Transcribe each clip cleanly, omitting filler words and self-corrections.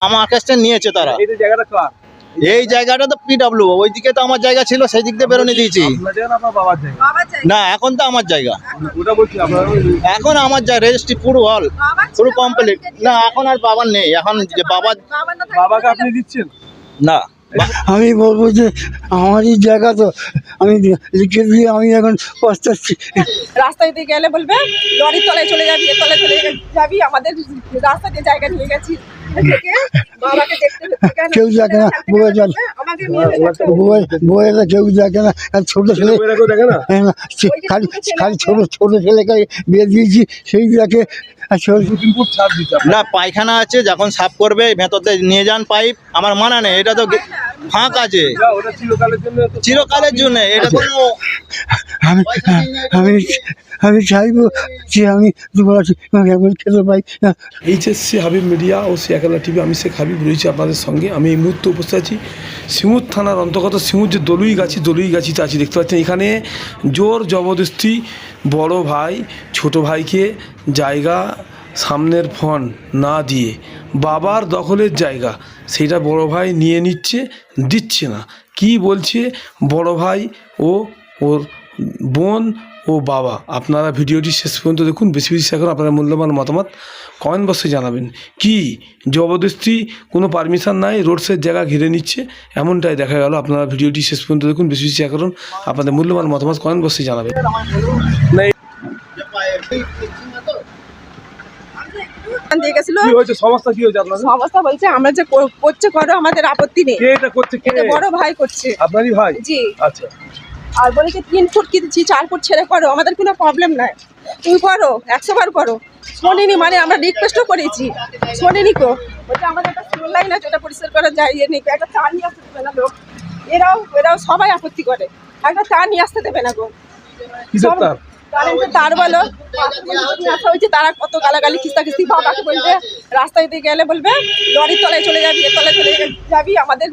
আমার কাছে নিয়েছে তারা। এই যে জায়গাটা কার? এই জায়গাটা তো পিডব্লিউ, ওইদিকে তো আমার জায়গা ছিল, সেই দিক দিয়ে বেরোনি দিয়েছি। আপনার জায়গা না আপনার বাবার জায়গা? না, এখন তো আমার জায়গা। ওটা বলছি আপনার এখন আমার জায়গা রেজিস্ট্রি পুরো হল পুরো কমপ্লিট। না, এখন আর বাবার নেই, এখন যে বাবাকে আপনি দিচ্ছেন না। আমি বলবো যে আমারই জায়গা, তো আমি লিখে দিয়ে আমি এখন পস্তাচ্ছি। রাস্তায় দিয়ে গেলে বলবে লরির তলায় চলে যাবি, এর তলায় চলে যাবি, আমাদের রাস্তা দিয়ে জায়গা নিয়ে গেছি। বাবাকে দেখতে কেউ দেখে না, বউয়ে যান বউয়েরা কেউ দেখে না, ছোটো ছেলে দেখে না। খালি খালি ছোটো ছেলেকে বিয়ে দিয়েছি, সেই দেখে। না, পায়খানা আছে, যখন সাফ করবে ভেতরতে নিয়ে যান পাইপ। আমার মানা নেই, এটা তো ফাঁক আছে চিরকালের জন্য। এটা কোনো আমি আমি চাইবো যে আমি দুবার খেতে পাই। এইচএসসি হাবিব মিডিয়া ও সিয়াকালা টিভি, আমি শেখ হাবিব রয়েছি আপনাদের সঙ্গে। আমি এই মুহূর্তে উপস্থিত আছি সিঙ্গুর থানার অন্তর্গত সিঙ্গুর যে দলুইগাছিতে আছি। দেখতে পাচ্ছেন এখানে জোর জবরদস্তি বড় ভাই ছোট ভাইকে জায়গা সামনের ফন্ড না দিয়ে বাবার দখলের জায়গা সেটা বড় ভাই নিয়ে নিচ্ছে, দিচ্ছে না। কি বলছে বড় ভাই ও ওর বোন ও বাবা, আপনারা ভিডিওটি শেষ পর্যন্ত দেখুন। বেশি এখন আপনারা মূল্যবান মতামত কমেন্ট বক্সে জানাবেন। কি জবরদস্তি, কোনো পারমিশন নাই, রোডসের জায়গা ঘিরে নিচ্ছে, এমনটাই দেখা গেল। আপনারা ভিডিওটি শেষ পর্যন্ত দেখুন, বেশি এখন আপনাদের মূল্যবান মতামত কমেন্ট বক্সে জানাবেন। সমস্যা কি হয়েছে আপনার? সমস্যা বলছে আমরা যে করছে করো, আমাদের আপত্তি নেই। কে এটা করছে? কে? এটা বড় ভাই করছে। আপনারই ভাই? জি। আচ্ছা। আর বলেছে 3 ফুট কি 4 ফুট ছেড়ে করো, আমাদের কোনো প্রবলেম নাই, তুমি করো, 100 বার করো। শোনেনি, মানে আমরা রিকোয়েস্টও করেছি, শোনেনি কো। বলছে আমাদের একটা সিভিল লাইন আছে, ওটা পরিষ্কার করা যায়, নেই একটা চা নিয়ে আসতে দেবে না লোক। এরাও সবাই আপত্তি করে, একটা চা নিয়ে আসতে দেবে না গো। কারেন্টের তার বলো হয়েছে, তারা কত গালাগালি খিস্তাখিস্তি। বাবাকে বলবে রাস্তায় দিয়ে গেলে বলবে লরির তলায় চলে যাবি, এর তলায় চলে যাবি, আমাদের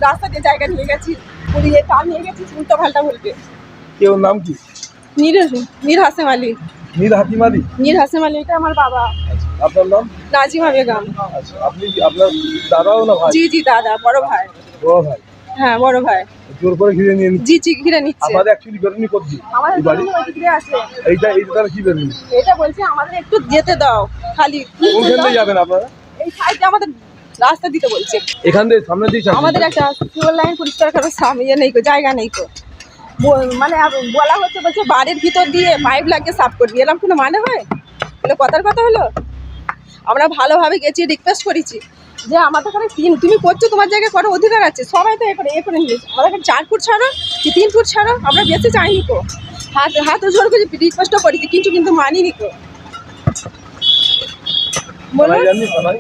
রাস্তা দিয়ে জায়গা নিয়ে গেছি, পুড়িয়ে তার নিয়ে গেছি, উল্টো পাল্টা বলবে। কেউ নাম কি? মীর হাসেম আলী। মীর হাকিম আলী? মীর হাসেম আলী, এটা আমার বাবা। আপনার নাম? নাজিমা বেগম। আচ্ছা, আপনি আপনার দাদাও না ভাই? জি জি, দাদা, বড় ভাই। বড় ভাই? হ্যাঁ, বড় ভাই। জোর করে ঘিরে নিয়ে নিচ্ছে? জি জি, ঘিরে নিচ্ছে। আমাদের অ্যাকচুয়ালি বেরোনি করছি আমাদের বাড়ি আছে। এইটা তারা কি বেরোনি? এটা বলছে আমাদের একটু যেতে দাও, খালি কোনখান থেকে যাবেন আপনারা? এই সাইডে আমাদের রাস্তা দিতে বলছে। এখান থেকে সামনে দিয়ে আমাদের একটা সিভিল লাইন পরিষ্কার করার সামনে নেই কো, জায়গা নেই কো। মানে বলা হচ্ছে, বলছে বাড়ির ভিতর দিয়ে পাইপ লাগিয়ে সাফ করবি, এরকম কোনো মানে হয়? এগুলো কথার কথা হলো? আমরা ভালোভাবে গেছি, রিকোয়েস্ট করেছি যে আমাদের এখানে তুমি করছো, তোমার জায়গায় করো, অধিকার আছে, সবাই তো এ করে নিয়েছে। আমাদের 4 ফুট ছাড়ো কি 3 ফুট ছাড়ো, আমরা বেশি চাইনি কো। হাত জোর করে রিকোয়েস্টও করেছি, কিন্তু মানিনি কো। বলুন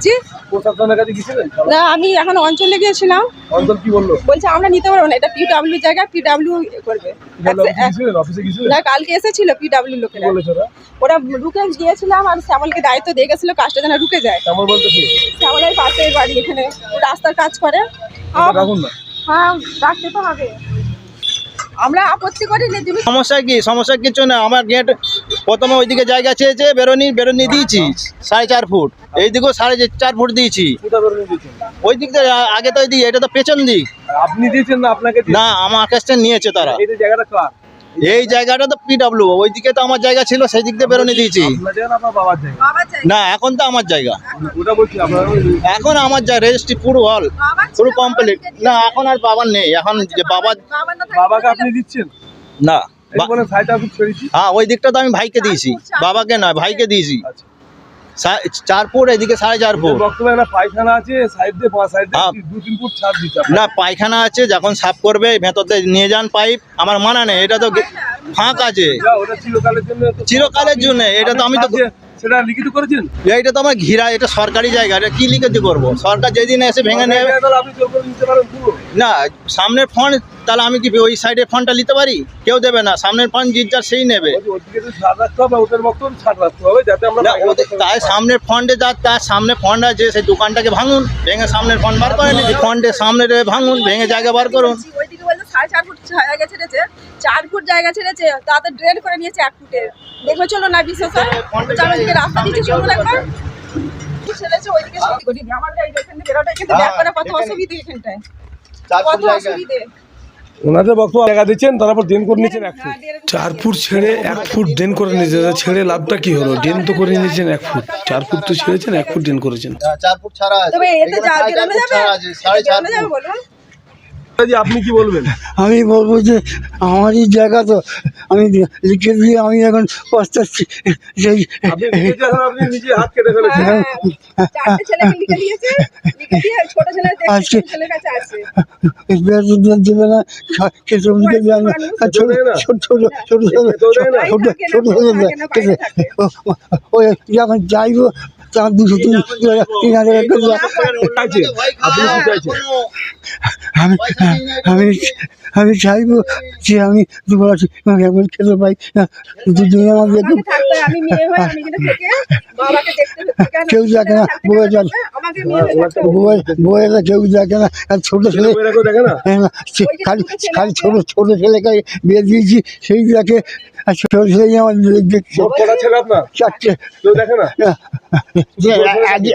জি। প্রশাসনের কাছে গিয়েছিলেন? না, আমি এখন অঞ্চলে গিয়েছিলাম। অঞ্চল কি বললো? বলছে আমরা নিতে পারবো না, এটা পিডব্লিউ জায়গা, পিডব্লিউ করবে। অফিসে গিয়েছিলেন? না, কালকে এসেছিল পিডব্লিউ লোকেরা। ওরা রুকে গিয়েছিলাম, আর শ্যামলকে দায়িত্ব দিয়ে গেছিল কাজটা যেন রুকে যায়। শ্যামল বলতে কি? শ্যামলের পাশে বাড়ি, এখানে রাস্তার কাজ করে। হ্যাঁ, রাখতে তো হবে, আমরা আপত্তি করিনি। সমস্যা কিছু না। আমার গেট প্রথমে ওইদিকে জায়গা চেয়েছে, বেরোনি দিয়েছি 4.5 ফুট, এইদিকেও 4.5 ফুট দিয়েছি। ওই দিক থেকে আগে তো ওইদিকে, এটা তো পেছন দিক। আপনি দিয়েছেন না আপনাকে? না, আমার কাছে নিয়েছে তারা। এই যে জায়গাটা কার? এই জায়গাটা তো পিডব্লিউ, ওইদিকে তো আমার জায়গা ছিল, সেই দিক দিয়ে বেরোনি দিয়েছি। আপনার জায়গা না আপনার বাবার জায়গা? না, এখন তো আমার জায়গা। ওটা বলছি আপনার এখন আমার জায়গা রেজিস্ট্রি পুরো হল পুরো কমপ্লিট। না, এখন আর বাবার নেই, এখন যে বাবাকে আপনি দিচ্ছেন? না, হ্যাঁ, ওই দিকটা তো আমি ভাইকে দিয়েছি, বাবাকে নয়, ভাইকে দিয়েছি। 4 ফুট, এদিকে 4.5 ফুট। বর্তমানে পায়খানা আছে, সাইড দিয়ে 2-3 ফুট ছাড় দিতে। না, পায়খানা আছে, যখন সাফ করবে ভেতরতে নিয়ে যান পাইপ। আমার মানা নেই, এটা তো ফাঁক আছে ওটা চিরকালের জন্য। চিরকালের জন্য। এটা তো আমি তো সেটা লিখিত করেছেন? এইটা তো আমার ঘিরা, এটা সরকারি জায়গা, এটা কি লিখিত করবো? সরকার যেদিন এসে ভেঙে নেবে। আপনি জোর করে নিতে পারেন পুরো? না, সামনের ফন্ড, তাহলে আমি কি ওই সাইডে ফন্ডটা নিতে পারি? কেউ দেবে না, সামনের ফন্ড যার সেই নেবে। তাই সামনের ফন্ডে তার সামনে ফন্ড আছে, সেই দোকানটাকে ভাঙুন, ভেঙে সামনের ফন্ড বার করে নিন। ফন্ডে সামনে ভাঙুন, ভেঙে জায়গা বার করুন। ওইদিকে বলতে 4.5 ফুট জায়গা ছেড়েছে, 4 ফুট জায়গা ছেড়েছে, তাদের ড্রেন করে নিয়েছে 1 ফুটের। দেখো চলো না, বিশেষ রাস্তা দিচ্ছে, চলো একবার। চারপুর ছেলে আছে ওইদিকে ছুটি করিনি আমাদের এই এখান থেকে বেরোটা কিন্তু ব্যাক করা কত অসুবিধা এখানটায় চার কত ফুট জায়গা অসুবিধে ওনাদের বক্তব্য জায়গা দিচ্ছেন তারপর ড্রেন করে নিচ্ছেন 1 ফুট 4 ফুট ছেড়ে 1 ফুট ড্রেন করে নিয়েছে, ছেড়ে লাভটা কি হলো? ড্রেন তো করে নিয়েছেন 1 ফুট, 4 ফুট তো ছেড়েছেন, 1 ফুট ড্রেন করেছেন। 4 ফুট ছাড়া আছে, তবে এতে যা এখানে বেরোনো 4.5 ফুট যাবে ছাড়া আছে, 4.5 বেরোনো যাবে ফুট। বলুন জি, আপনি কি বলবেন? আমি বলবো যে আমারই জায়গা তো আমি লিখে দিয়ে আমি এখন পস্তাচ্ছি সেই আপনি নিজে এখন আপনি নিজে হাত কেটে ফেলেছেন। হ্যাঁ, চারটে ছেলেকে লিখে দিয়েছে লিখে দিয়ে ছোট ছেলে আজকে- ছেলের কাছে আছে বেতন দেবে না খেতে দিকে যায় না আর ছোট ছোট ছোট ছোট ছোট ছোট ছোট ছোট ওই যখন যাইবো তখন 200-3,000 করে চাইছেন? আপনি কি চাইছেন? আমি আমি আমি চাইবো যে আমি দুবার একবার খেতে পাই দুদিন আমাদের আমাকে থাকতে হয়, আমি মেয়ে হয়ে আমি এখানে থেকে বাবাকে দেখতে হচ্ছে কেন কেউ দেখে না, থাকতে বউয়ে গেলে যান। আমাকে মেয়ে হয়ে থাকতে হবে। বইয়েরা কেউ দেখে না আর ছোট ছেলে ছেলেমেয়েরা কেউ দেখে না? খালি খালি ছোট ছোট ছেলেকে বিয়ে দিয়েছি সেই দেখে আর ছোট ছেলেই আমার দেখছে মোট কটা ছেলে আপনার? 4টে কেউ দেখে না?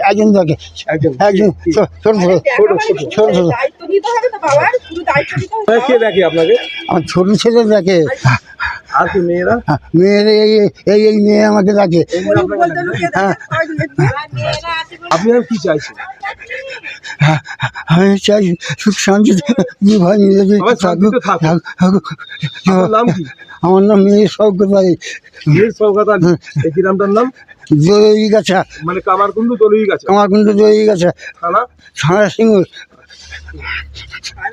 একজন দেখে একজন। একজন ছোট ছোট ছোট ছোট দায়িত্ব নিতে হবে তো বাবার পুরো দায়িত্ব নিতে হবে কে দেখে আপনাকে? আমার ছোট ছেলে দেখে আর কি মেয়েরা? মেয়ের এই মেয়ে আমাকে দেখে বলতে লোকে দেখে সবাই মেয়েরা আছে আপনি আর কি চাইছেন? আমি চাই সুখ শান্তি দুই ভাই মিলে যে সবাই শান্তিতে থাকুক। আপনার নাম কি? আমার নাম মেয়ে সৌকতাই মীর শওকত আলী। এই গ্রামটার নাম? দই গাছা মানে কামারকুন্ডু দলুই গাছে। আমার কিন্তু দই গাছা থানা? ছাড়া সিঙ্গুর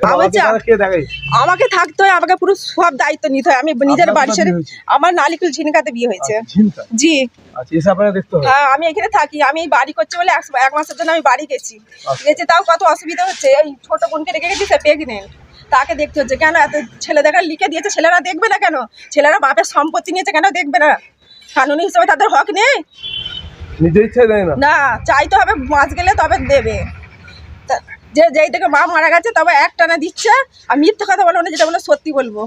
আমার আপনাকে তারা কে দেখে? আমাকে থাকতে হয় আমাকে পুরো সব দায়িত্ব নিতে হয় আমি নিজের আপনার বাড়ি কোথায় ছেড়ে বিয়ে হয়েছে? আমার নালিকুল ঝিনকাতে বিয়ে হয়েছে চিন্তা। জি আচ্ছা, এসে আপনাকে দেখতে হবে। হ্যাঁ আমি এখানে থাকি আমি এই বাড়ি করছি বলে এক মাসের জন্য আমি বাড়ি গেছি গেছি তাও কত অসুবিধা হচ্ছে এই ছোট বোনকে রেখে গেছি সে প্রেগনেন্ট তাকে দেখতে হচ্ছে কেন এত ছেলে দেখা লিখে দিয়েছে ছেলেরা দেখবে না কেন ছেলেরা বাপের সম্পত্তি নিয়েছে কেন দেখবে না কানুনি হিসেবে তাদের হক নেই নিজের ইচ্ছায় দেয় না? না চাইতে হবে মাস গেলে তবে দেবে তা- যে যেই থেকে মা মারা গেছে তবে একটানা দিচ্ছে আর মিথ্যে কথা বলবো না যেটা বলে সত্যি বলবো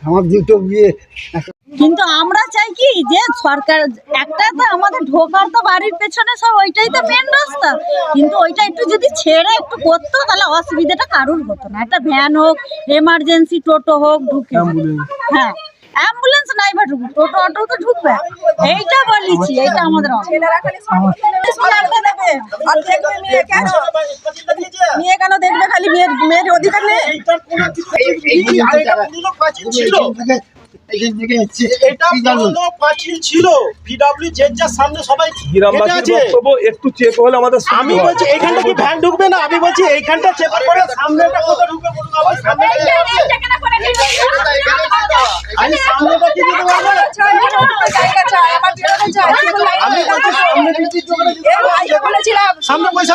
আমার দুটো বিয়ে কিন্তু আমরা চাই কি যে সরকার একটা তো আমাদের ঢোকার তো বাড়ির পেছনে সব ওইটাই তো মেন রাস্তা কিন্তু ওইটা একটু যদি ছেড়ে একটু করতো তাহলে অসুবিধাটা কারোর হতো না একটা ভ্যান হোক এমার্জেন্সি টোটো হোক ঢুকে হ্যাঁ অ্যাম্বুলেন্স নাই বা ঢুকবে টোটো অটো তো ঢুকবে এইটা বলিছি এইটা আমাদের অনেক। ছেলেরা খালি সম্পত্তি নেবে, সোনারটা দেবে আর দেখবে মেয়ে কেন দেখবে খালি মেয়ের অধিকার নেই পাঁচিল ছিল পিডব্লিউ যার সামনে সবাই গ্রামবাসীর আছে। বক্তব্য একটু চেক হলে আমাদের সুবিধা আমি হয়। বলছি এইখানটা কি ভ্যান ঢুকবে না আমি বলছি এইখানটা চেক করে সামনেটা কোথায় ঢুকবে বলুন আমার সামনেটা কি আছে? আমি সামনেটা কি দিতে পারবো জায়গা চাই আমার বেরোনো চাই আমি বলছি সামনে দিচ্ছি বলেছিলাম সামনে পয়সা